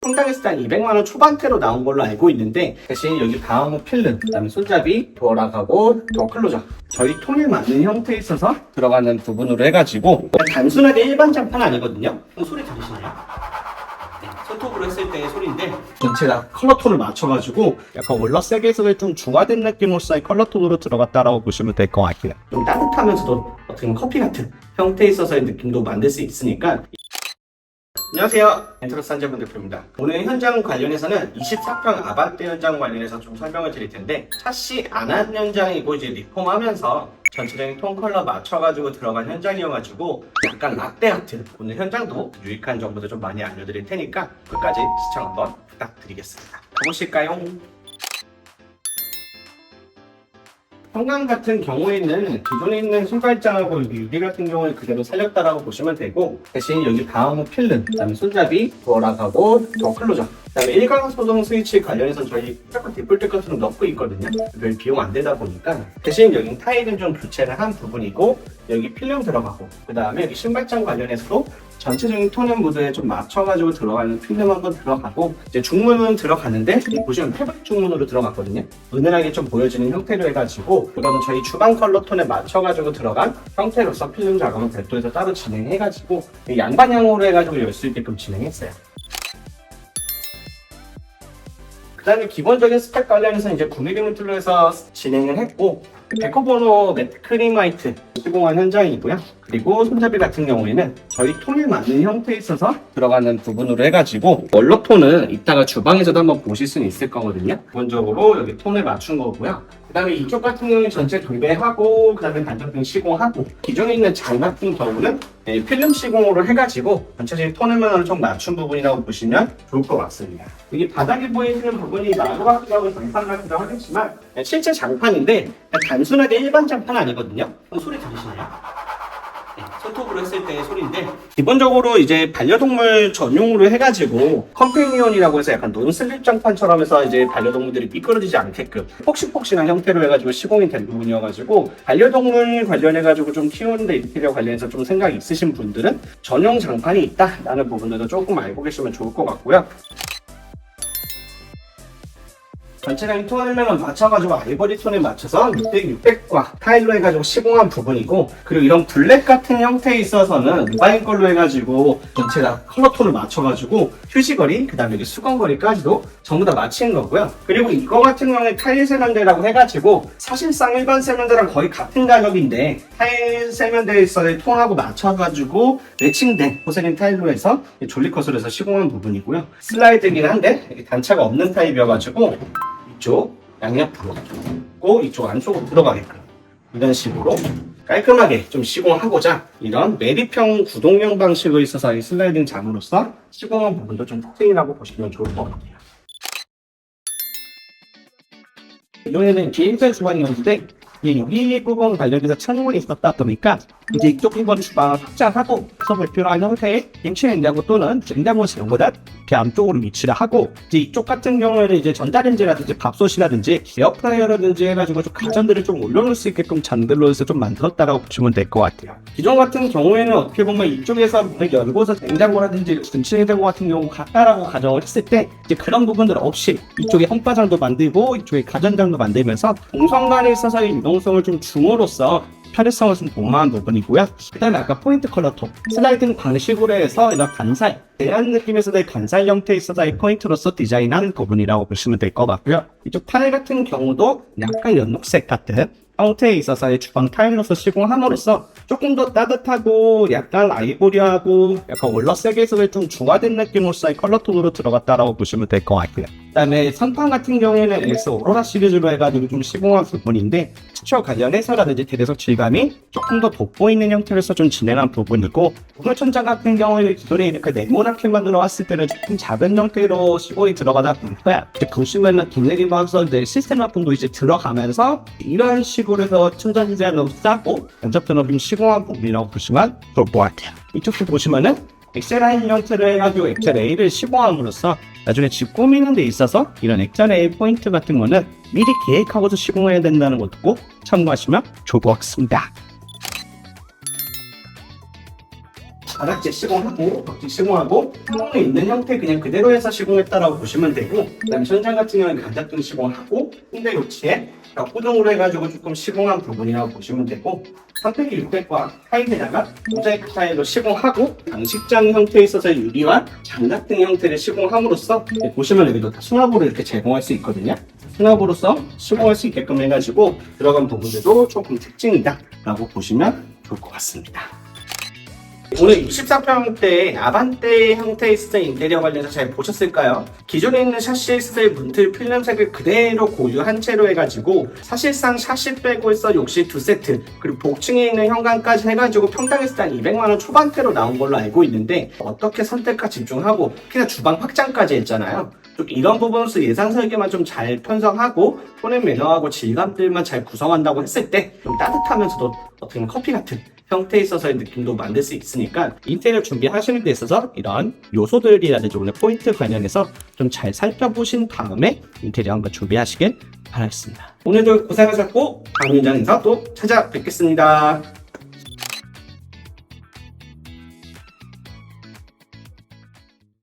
평당에서 한 200만원 초반대로 나온 걸로 알고 있는데, 대신 여기 방어 필름, 그 다음에 손잡이, 도어락하고 도어 클로저, 저희 톤에 맞는 형태에 있어서 들어가는 부분으로 해가지고 단순하게 일반 장판 아니거든요. 소리 들리시나요? 네, 손톱으로 했을 때의 소리인데 전체 다 컬러 톤을 맞춰가지고 약간 월러 세게에서 좀 중화된 느낌으로서의 컬러 톤으로 들어갔다라고 보시면 될 것 같아요. 좀 따뜻하면서도 어떻게 보면 커피 같은 형태에 있어서의 느낌도 만들 수 있으니까. 안녕하세요, 엔트러스 한재문 대표입니다. 오늘 현장 관련해서는 24평 아반떼 현장 관련해서 좀 설명을 드릴 텐데, 샤시 안한 현장이고 이제 리폼하면서 전체적인 톤 컬러 맞춰가지고 들어간 현장이어가지고 약간 라떼 아트, 오늘 현장도 유익한 정보도 좀 많이 알려드릴 테니까 끝까지 시청 한번 부탁드리겠습니다. 가보실까요? 평강 같은 경우에는 기존에 있는 신발장하고 유리 같은 경우에 그대로 살렸다라고 보시면 되고, 대신 여기 방어 필름, 그 다음에 손잡이, 도어락하고 도어 클로저, 그 다음에 일광 소동 스위치 관련해서 저희 무조건 디폴트 값으로 넣고 있거든요. 별 비용 안 되다 보니까 대신 여기 타일은 좀 교체를 한 부분이고, 여기 필름 들어가고, 그 다음에 여기 신발장 관련해서도 전체적인 톤앤 무드에 좀 맞춰가지고 들어가는 필름 한번 들어가고, 이제 중문은 들어가는데 보시면 패브릭 중문으로 들어갔거든요. 은은하게 좀 보여지는 형태로 해가지고, 그거는 저희 주방 컬러 톤에 맞춰가지고 들어간 형태로서 필름 작업은 별도에서 따로 진행해가지고 양방향으로 해가지고 열 수 있게끔 진행했어요. 그 다음에 기본적인 스펙 관련해서 이제 9mm 해서 진행을 했고, 데코번호 매트 크림 화이트 시공한 현장이고요. 그리고 손잡이 같은 경우에는 저희 톤에 맞는 형태에 있어서 들어가는 부분으로 해가지고, 원로 톤은 이따가 주방에서도 한번 보실 수는 있을 거거든요. 기본적으로 여기 톤에 맞춘 거고요. 그 다음에 이쪽 같은 경우는 전체 도배하고, 그 다음에 단전등 시공하고, 기존에 있는 장 같은 경우는 필름 시공으로 해가지고 전체적인 톤을 좀 맞춘 부분이라고 보시면 좋을 것 같습니다. 여기 바닥에 보이시는 부분이 마루 같기도 하고 장판 같기도 하겠지만 실제 장판인데 단순하게 일반 장판 아니거든요. 소리 들리시나요? 네, 손톱으로 했을 때의 소리인데, 기본적으로 이제 반려동물 전용으로 해가지고 컴패니언이라고 해서 약간 논슬립 장판처럼 해서 이제 반려동물들이 미끄러지지 않게끔 폭신폭신한 형태로 해가지고 시공이 된 부분이어가지고, 반려동물 관련해가지고 좀 키우는데 인테리어 관련해서 좀 생각이 있으신 분들은 전용 장판이 있다라는 부분들도 조금 알고 계시면 좋을 것 같고요. 전체적인 톤을 맞춰가지고 아이보리 톤에 맞춰서 600, 600과 타일로 해가지고 시공한 부분이고, 그리고 이런 블랙 같은 형태에 있어서는 모바일 걸로 해가지고 전체 다 컬러 톤을 맞춰가지고 휴지거리, 그 다음에 여기 수건거리까지도 전부 다 맞춘 거고요. 그리고 이거 같은 경우에 타일 세면대라고 해가지고 사실상 일반 세면대랑 거의 같은 가격인데, 타일 세면대에서의 톤하고 맞춰가지고 매칭된 포세린 타일로 해서 졸리컷으로 해서 시공한 부분이고요. 슬라이드긴 한데 단차가 없는 타입이어가지고 이쪽 양옆으로 고 이쪽 안쪽으로 들어가게끔 이런 식으로 깔끔하게 좀 시공하고자 이런 매립형 구동형 방식으로 있어서 이 슬라이딩 장으로서 시공한 부분도 좀 특징이라고 보시면 좋을 것 같아요. 이번에는 비행선 주방이었는데, 여기 부분 관련해서 착용이 있었다 보니까 이제 이쪽 부분 주방을 확장하고 그래서 불필요한 형태의 김치 냉장고 또는 냉장고 사용보다 이렇게 안쪽으로 위치를 하고, 이제 이쪽 같은 경우에는 이제 전자레인지라든지 밥솥이라든지 에어프라이어라든지 해가지고 좀 가전들을 좀 올려놓을 수 있게끔 잔들로 해서 좀 만들었다라고 보시면 될 것 같아요. 기존 같은 경우에는 어떻게 보면 이쪽에서 문을 열고서 냉장고라든지 김치 냉장고 같은 경우 같다라고 가정을 했을 때 이제 그런 부분들 없이 이쪽에 홈바장도 만들고 이쪽에 가전장도 만들면서 동선간에 있어서의 유동성을 좀 줌으로써 편의성을 좀 도모한 부분이고요. 그 다음에 아까 포인트 컬러 톤 슬라이딩 방식으로 해서 이런 간살, 대한 느낌에서의 간살 형태에 있어서의 포인트로서 디자인한 부분이라고 보시면 될 것 같고요. 이쪽 타일 같은 경우도 약간 연녹색 같은 형태에 있어서의 주방 타일로서 시공함으로써 조금 더 따뜻하고 약간 아이보리하고 약간 월러 세게에서의 좀 중화된 느낌으로서의 컬러 톤으로 들어갔다라고 보시면 될 것 같고요. 그 다음에 선판 같은 경우에는 엑스 오로라 시리즈로 해가지고 좀 시공한 부분인데, 스쳐 관련해서라든지 대대석 질감이 조금 더 돋보이는 형태로서 좀 진행한 부분이고, 오물천장 같은 경우에는 기존에 이렇게 네모나게 만들어왔을 때는 조금 작은 형태로 시공이 들어가다 보니까 이제 보시면은 동네리방서 시스템 화품도 이제 들어가면서 이런 식으로 해서 천장지대는 싸고 면접전을 좀 시공한 부분이라고 보시면 좋을 것 같아요. 이쪽도 보시면은 엑셀라인 형태를 해가지고 엑셀A를 시공함으로써 나중에 집 꾸미는 데 있어서 이런 엑셀A 포인트 같은 거는 미리 계획하고서 시공해야 된다는 것도 꼭 참고하시면 좋을 것 같습니다. 바닥재 시공하고 벽지 시공하고 창문에 있는 형태 그냥 그대로 해서 시공했다라고 보시면 되고, 그다음에 천장 같은 경우는 간접등 시공하고 홍대 교치에 벽구동으로 해가지고 조금 시공한 부분이라고 보시면 되고, 300, 600과 타일에다가 모자이크 타일로 시공하고 장식장 형태에 있어서 유리와 장작등 형태를 시공함으로써 보시면 여기도 다 수납으로 이렇게 제공할 수 있거든요. 수납으로서 시공할 수 있게끔 해가지고 들어간 부분들도 조금 특징이다 라고 보시면 좋을 것 같습니다. 오늘 64평대 아반떼 형태의 스타일 인테리어 관련해서 잘 보셨을까요? 기존에 있는 샤시의 스타일 문틀 필름색을 그대로 고유한 채로 해가지고 사실상 샤시 빼고 있어 욕실 2세트 그리고 복층에 있는 현관까지 해가지고 평당의 스타일 200만원 초반대로 나온 걸로 알고 있는데, 어떻게 선택과 집중하고 특히나 주방 확장까지 했잖아요. 좀 이런 부분으로서 예상 설계만 좀 잘 편성하고 톤앤 매너하고 질감들만 잘 구성한다고 했을 때 좀 따뜻하면서도 어떻게 보면 커피 같은 형태에 있어서의 느낌도 만들 수 있으니까, 인테리어 준비하시는 데 있어서 이런 요소들이라든지 오늘 포인트 관련해서 좀 잘 살펴보신 다음에 인테리어 한번 준비하시길 바라겠습니다. 오늘도 고생하셨고 다음 현장에서 또 찾아뵙겠습니다.